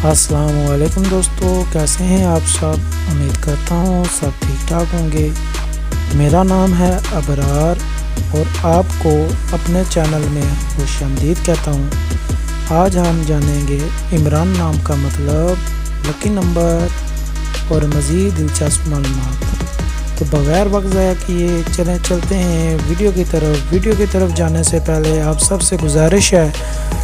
अस्सलाम वालेकुम दोस्तों, कैसे हैं आप सब। उम्मीद करता हूँ सब ठीक ठाक होंगे। मेरा नाम है अबरार और आपको अपने चैनल में खुशामदीद कहता हूँ। आज हम जानेंगे इमरान नाम का मतलब, लकी नंबर और मज़ीद दिलचस्प मालूमात। तो बग़ैर वक्त ज़ाया किए चलते हैं वीडियो की तरफ जाने से पहले आप सबसे गुजारिश है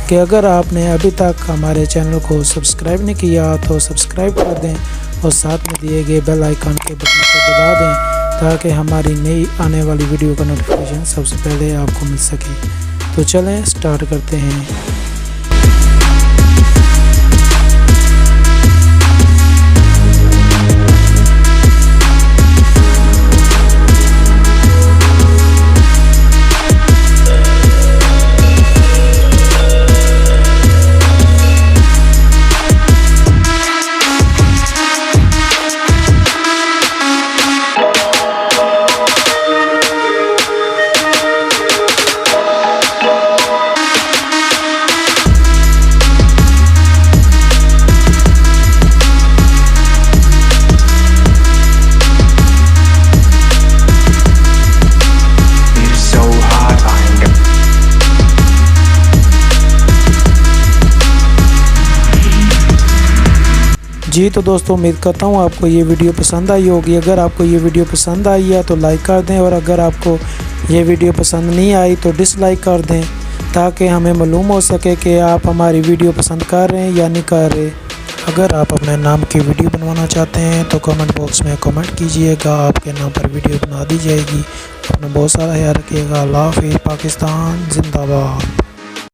कि अगर आपने अभी तक हमारे चैनल को सब्सक्राइब नहीं किया तो सब्सक्राइब कर दें और साथ में दिए गए बेल आइकन के बटन को दबा दें ताकि हमारी नई आने वाली वीडियो का नोटिफिकेशन सबसे पहले आपको मिल सके। तो चलें स्टार्ट करते हैं। जी तो दोस्तों, उम्मीद करता हूँ आपको ये वीडियो पसंद आई होगी। अगर आपको ये वीडियो पसंद आई है तो लाइक कर दें और अगर आपको ये वीडियो पसंद नहीं आई तो डिसलाइक कर दें ताकि हमें मालूम हो सके कि आप हमारी वीडियो पसंद कर रहे हैं या नहीं कर रहे। अगर आप अपने नाम की वीडियो बनवाना चाहते हैं तो कमेंट बॉक्स में कमेंट कीजिएगा, आपके नाम पर वीडियो बना दी जाएगी। अपना बहुत सारा ख्याल रखिएगा। अल्लाह हाफ़िज़। पाकिस्तान जिंदाबाद।